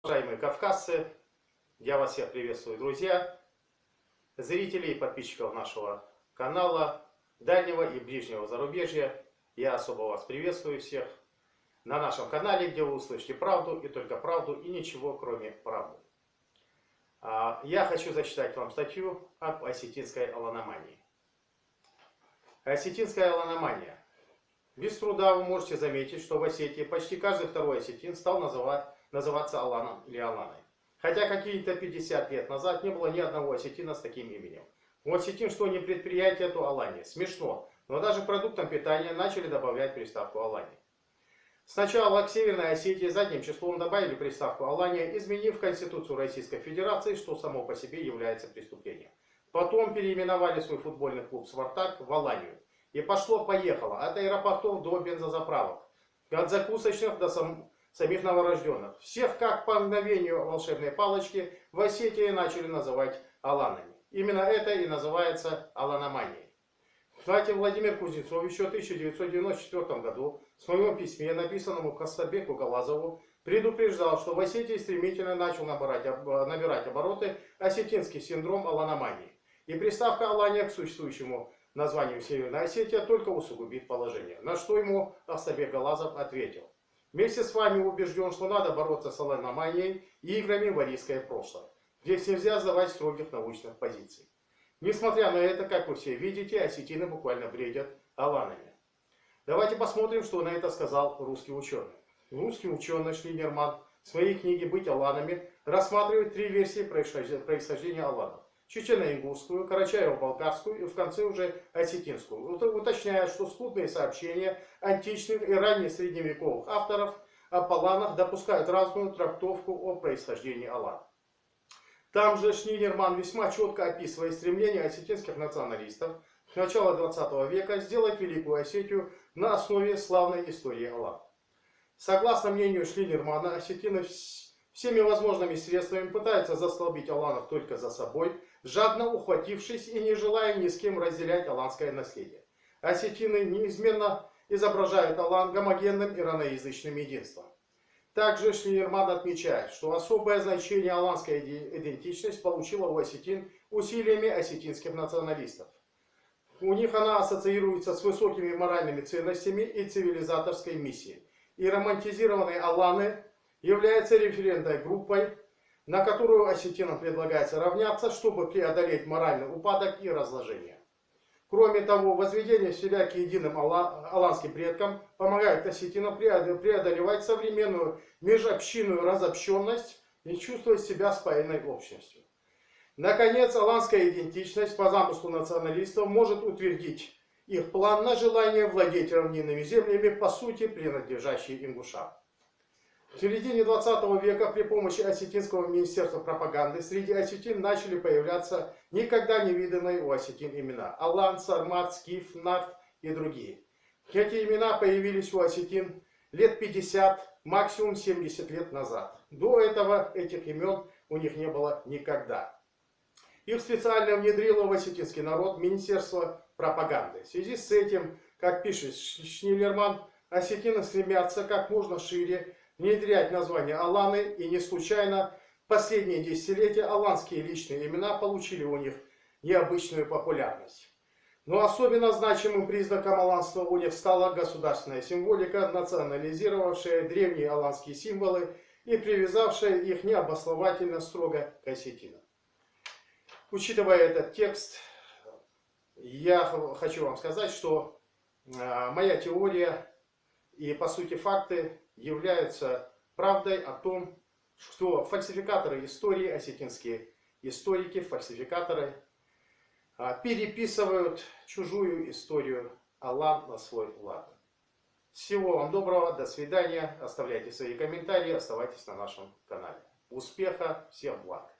Уважаемые кавказцы, я вас всех приветствую, друзья, зрители и подписчиков нашего канала дальнего и ближнего зарубежья. Я особо вас приветствую всех на нашем канале, где вы услышите правду и только правду, и ничего кроме правды. Я хочу зачитать вам статью об осетинской аланомании. Осетинская аланомания. Без труда вы можете заметить, что в Осетии почти каждый второй осетин стал называться Аланом или Аланой. Хотя какие-то 50 лет назад не было ни одного осетина с таким именем. У осетин что не предприятие, то Алания. Смешно, но даже к продуктам питания начали добавлять приставку Алания. Сначала к Северной Осетии задним числом добавили приставку Алания, изменив Конституцию Российской Федерации, что само по себе является преступлением. Потом переименовали свой футбольный клуб «Спартак» в Аланию. И пошло-поехало, от аэропортов до бензозаправок, от закусочных до самих новорожденных. Всех, как по мгновению волшебной палочки, в Осетии начали называть аланами. Именно это и называется аланоманией. Кстати, Владимир Кузнецов еще в 1994 году в своем письме, написанному Кастабеку Галазову, предупреждал, что в Осетии стремительно начал набирать обороты осетинский синдром аланомании. И приставка Алания к существующему названию Северная Осетия только усугубит положение. На что ему Астабек Галазов ответил: вместе с вами убежден, что надо бороться с аланоманией и играми в арийское прошлое. Здесь нельзя сдавать строгих научных позиций. Несмотря на это, как вы все видите, осетины буквально бредят аланами. Давайте посмотрим, что на это сказал русский ученый. Русский ученый Шлинерман в своей книге «Быть аланами» рассматривает три версии происхождения аланов. Чечено-ингушскую, Карачаево-Балкарскую и в конце уже осетинскую, уточняя, что скудные сообщения античных и раннесредневековых авторов об аланах допускают разную трактовку о происхождении алан. Там же Шнейдерман весьма четко описывает стремление осетинских националистов с начала 20 века сделать Великую Осетию на основе славной истории алан. Согласно мнению Шлинермана, осетины всеми возможными средствами пытаются застолбить аланов только за собой, жадно ухватившись и не желая ни с кем разделять аланское наследие. Осетины неизменно изображают алан гомогенным ираноязычным единством. Также Шлинерман отмечает, что особое значение аланская идентичность получила у осетин усилиями осетинских националистов. У них она ассоциируется с высокими моральными ценностями и цивилизаторской миссией. И романтизированные аланы являются референтной группой, на которую осетинам предлагается равняться, чтобы преодолеть моральный упадок и разложение. Кроме того, возведение себя к единым аланским предкам помогает осетинам преодолевать современную межобщинную разобщенность и чувствовать себя спаянной общностью. Наконец, аланская идентичность по замыслу националистов может утвердить их план на желание владеть равнинными землями, по сути принадлежащие ингушам. В середине 20 века при помощи осетинского министерства пропаганды среди осетин начали появляться никогда не виданные у осетин имена: Алан, Сармат, Скиф, Нарт и другие. Эти имена появились у осетин лет 50, максимум 70 лет назад. До этого этих имен у них не было никогда. Их специально внедрило в осетинский народ Министерство пропаганды. В связи с этим, как пишет Шнейдерман, осетины стремятся как можно шире внедрять название аланы, и не случайно в последние десятилетия аланские личные имена получили у них необычную популярность. Но особенно значимым признаком аланства у них стала государственная символика, национализировавшая древние аланские символы и привязавшая их необосновательно строго к осетинам. Учитывая этот текст, я хочу вам сказать, что моя теория и по сути факты являются правдой о том, что фальсификаторы истории, осетинские историки, фальсификаторы переписывают чужую историю алан на свой лад. Всего вам доброго, до свидания, оставляйте свои комментарии, оставайтесь на нашем канале. Успеха, всем благ!